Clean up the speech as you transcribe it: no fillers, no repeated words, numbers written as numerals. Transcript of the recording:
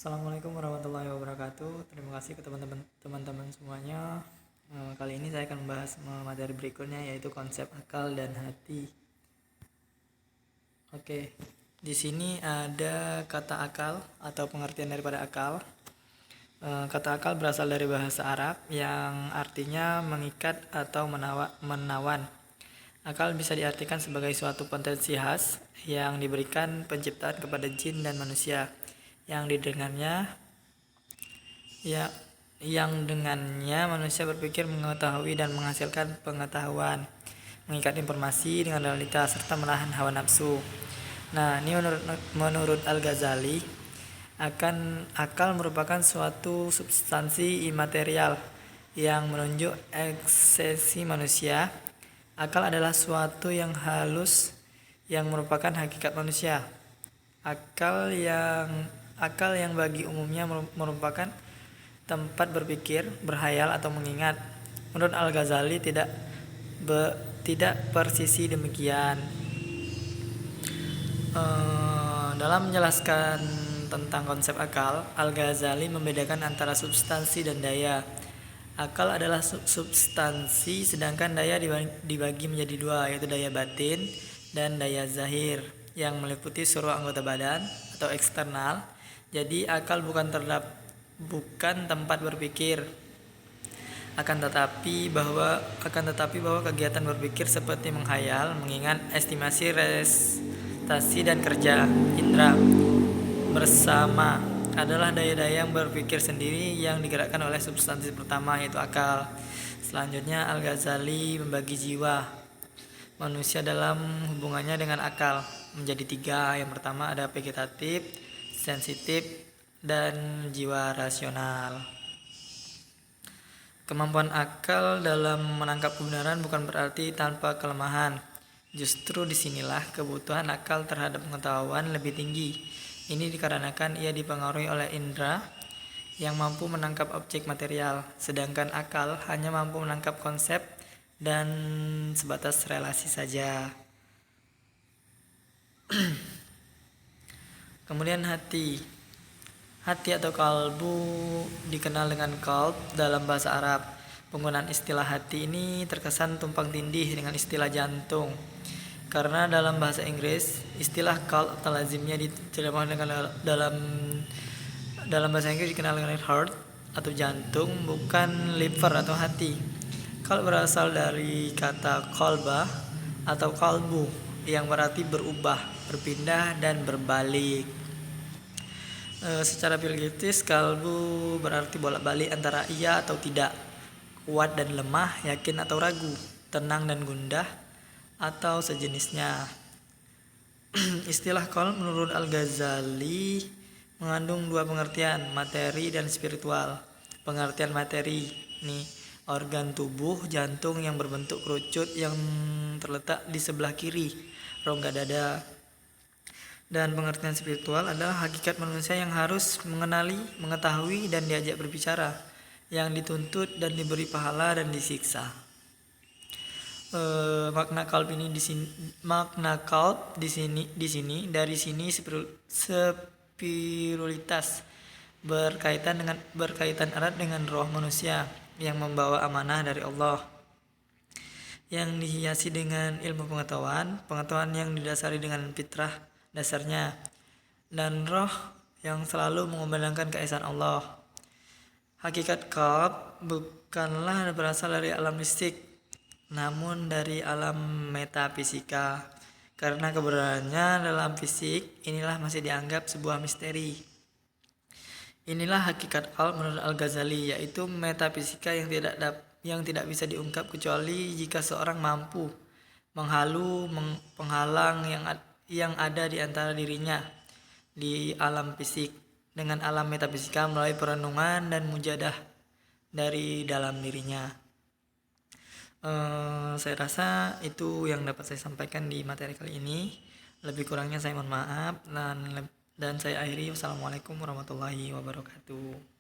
Assalamualaikum warahmatullahi wabarakatuh. Terima kasih ke teman-teman semuanya. Kali ini saya akan membahas materi berikutnya, yaitu konsep akal dan hati. Oke, di sini ada kata akal atau pengertian daripada akal. Kata akal berasal dari bahasa Arab yang artinya mengikat atau menawan. Akal bisa diartikan sebagai suatu potensi khas yang diberikan penciptaan kepada jin dan manusia ya yang dengannya manusia berpikir, mengetahui dan menghasilkan pengetahuan, mengikat informasi dengan realitas serta menahan hawa nafsu. Nah, ini menurut Al-Ghazali, akal merupakan suatu substansi imaterial yang menunjuk esensi manusia. Akal adalah suatu yang halus yang merupakan hakikat manusia. Akal yang bagi umumnya merupakan tempat berpikir, berhayal atau mengingat. Menurut Al-Ghazali tidak persisi demikian. Dalam menjelaskan tentang konsep akal, Al-Ghazali membedakan antara substansi dan daya. Akal adalah substansi, sedangkan daya dibagi menjadi dua, yaitu daya batin dan daya zahir, yang meliputi seluruh anggota badan atau eksternal. Jadi akal bukan tempat berpikir, akan tetapi bahwa kegiatan berpikir seperti menghayal, mengingat, estimasi, prestasi dan kerja indera bersama adalah daya-daya yang berpikir sendiri yang digerakkan oleh substansi pertama, yaitu akal. Selanjutnya Al-Ghazali membagi jiwa manusia dalam hubungannya dengan akal menjadi tiga. Yang pertama ada vegetatif, sensitif, dan jiwa rasional. Kemampuan akal dalam menangkap kebenaran bukan berarti tanpa kelemahan. Justru disinilah kebutuhan akal terhadap pengetahuan lebih tinggi. Ini dikarenakan ia dipengaruhi oleh indera yang mampu menangkap objek material, sedangkan akal hanya mampu menangkap konsep dan sebatas relasi saja. Kemudian hati atau kalbu dikenal dengan qalb dalam bahasa Arab. Penggunaan istilah hati ini terkesan tumpang tindih dengan istilah jantung, karena dalam bahasa Inggris istilah qalb atau lazimnya diterjemahkan dalam bahasa Inggris dikenal dengan heart atau jantung, bukan liver atau hati. Qalb berasal dari kata qalbah atau kalbu yang berarti berubah, berpindah, dan berbalik. Secara biologis, kalbu berarti bolak-balik antara iya atau tidak, kuat dan lemah, yakin atau ragu, tenang dan gundah, atau sejenisnya. Istilah qalb menurut Al-Ghazali mengandung dua pengertian, materi dan spiritual. Pengertian materi ini organ tubuh jantung yang berbentuk kerucut yang terletak di sebelah kiri rongga dada. Dan pengertian spiritual adalah hakikat manusia yang harus mengenali, mengetahui, dan diajak berbicara, yang dituntut dan diberi pahala dan disiksa. Makna kalb di sini dari sini spiritualitas berkaitan erat dengan roh manusia yang membawa amanah dari Allah, yang dihiasi dengan ilmu pengetahuan yang didasari dengan fitrah dasarnya, dan roh yang selalu mengumandangkan keesaan Allah. Hakikat qalb bukanlah berasal dari alam mistik, namun dari alam metafisika. Karena keberadaannya dalam fisik, inilah masih dianggap sebuah misteri. Inilah hakikat qalb menurut Al-Ghazali, yaitu metafisika yang tidak bisa diungkap kecuali jika seorang mampu penghalang yang ada di antara dirinya di alam fisik dengan alam metafisika melalui perenungan dan mujahadah dari dalam dirinya. Saya rasa itu yang dapat saya sampaikan di materi kali ini. Lebih kurangnya saya mohon maaf, dan saya akhiri. Wassalamualaikum warahmatullahi wabarakatuh.